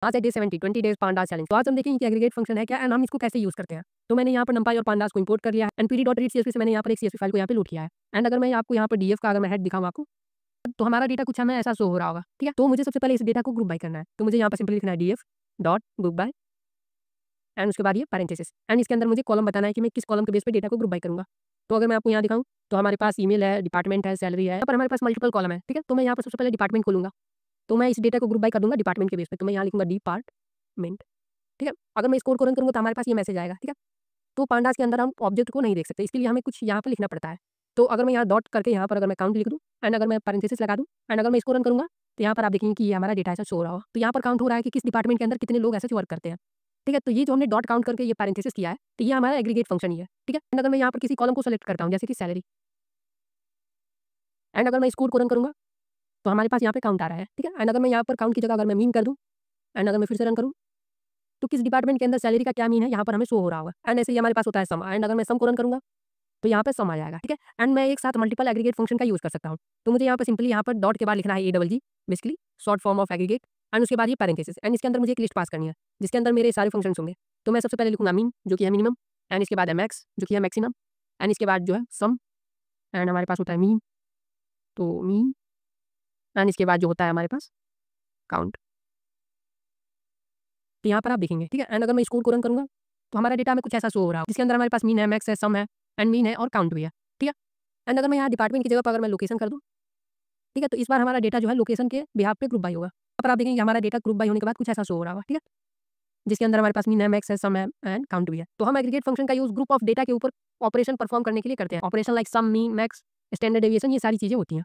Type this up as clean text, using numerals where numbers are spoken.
आज है day 70 20 days pandas challenge. तो आज हम देखेंगे कि एग्रीगेट फंक्शन है क्या एंड हम इसको कैसे यूज करते हैं। तो मैंने यहाँ पर numpy और pandas को इंपोर्ट कर लिया है एंड pd.read.csv से मैंने यहाँ पर एक CSV फाइल को यहाँ पे लोड किया है। एंड अगर मैं आपको यहाँ पर डीएफ का अगर मैं हेड दिखाऊँ आपको, तो हमारा डेटा कुछ हमें ऐसा शो हो रहा होगा। ठीक है, तो मुझे सबसे पहले इस डेटा को ग्रुप बाय करना है। तो मुझे यहाँ पर सिंपली लिखना है DF dot group by and उसके बाद ये पैरेंथेसिस एंड इसके अंदर मुझे कॉलम बताना है कि मैं किस कॉलम के बेस पे डेटा को ग्रुप बाय करूंगा। तो अगर मैं आपको यहाँ दिखाऊं तो हमारे पास ईमेल है, डिपार्टमेंट है, सैलरी है, यहाँ पर हमारे पास मल्टीपल कॉलम है। ठीक है, तो मैं यहाँ पर सबसे पहले डिपार्टमेंट खोलूंगा। तो मैं इस डेटा को ग्रुप बाय कर दूंगा डिपार्टमेंट के बेस पे। तो मैं यहाँ लिखूंगा डिपार्टमेंट। ठीक है, अगर मैं स्कोर रन करूंगा तो हमारे पास ये मैसेज आएगा। ठीक है, तो पांडास के अंदर हम ऑब्जेक्ट को नहीं देख सकते, इसके लिए हमें कुछ यहाँ पर लिखना पड़ता है। तो अगर मैं यहाँ डॉट करके यहाँ पर अगर मैं काउंट लिख दूँ एंड अगर मैं पैरेंथेसिस लगा दूँ एंड अगर मैं इसको रन करूँगा तो यहाँ पर आप देखेंगे कि ये हमारा डेटा ऐसा शो हो रहा हो। तो यहाँ पर काउंट हो रहा है कि किस डिपार्टमेंट के अंदर कितने लोग ऐसे वर्क करते हैं। ठीक है, तो ये जो हमने डॉट काउंट करके ये पैरेंथेसिस किया है, तो ये हमारा एग्रीगेट फंक्शन ही है। ठीक है, एंड अगर मैं यहाँ पर किसी कॉलम को सेलेक्ट करता हूँ जैसे कि सैलरी एंड अगर मैं स्कोर को रन करूँगा तो हमारे पास यहाँ पे काउंट आ रहा है। ठीक है, एंड अगर मैं यहाँ पर काउंट की जगह अगर मैं मीन कर दूँ एंड अगर मैं फिर से रन करूँ तो किस डिपार्टमेंट के अंदर सैलरी का क्या मीन है यहाँ पर हमें शो हो रहा होगा। एंड ऐसे ही हमारे पास होता है सम एंड अगर मैं सम को रन करूँगा तो यहाँ पे सम आ जाएगा। ठीक है, एंड मैं एक साथ मल्टीपल एग्रीगेट फंक्शन का यूज़ कर सकता हूँ। तो मुझे यहाँ पे सिंपली यहाँ पर डॉट के बाद लिखना है AGG basically short form of aggregate and उसके बाद ये पैरेंथेसिस एंड इसके अंदर मुझे एक लिस्ट पास करनी है जिसके अंदर मेरे सारे फंक्शंस होंगे। तो मैं सबसे पहले लिखूंगा मीन जो कि है मिनिमम एंड इसके बाद है मैक्स जो कि है मैक्सिमम एंड इसके बाद जो है सम एंड हमारे पास होता है मीन, तो मीन एंड इसके बाद जो होता है हमारे पास काउंट। तो यहाँ पर आप देखेंगे। ठीक है, एंड अगर मैं स्कोर को रन करूँगा तो हमारा डेटा में कुछ ऐसा शो हो रहा है जिसके अंदर हमारे पास मीन है, मैक्स है, सम है एंड मीन है और काउंट भी है। ठीक है, एंड अगर मैं यहाँ डिपार्टमेंट की जगह पर अगर मैं लोकेशन कर दूँ, ठीक है, तो इस बार हमारा डेटा जो है लोकेशन के बिहाफ पे ग्रुप बाय होगा। यहाँ पर आप देखेंगे हमारा डेटा ग्रुप बाय होने के बाद कुछ ऐसा शो हो रहा होगा। ठीक है, जिसके अंदर हमारे पास मीन है, मैक्स है, सम है एंड काउंट भी है। तो हम एग्रीगेट फंक्शन का यूज ग्रुप ऑफ डेटा के ऊपर ऑपरेशन परफॉर्म करने के लिए करते हैं। Operation like sum, mean, max, standard deviation, ये सारी चीजें होती हैं।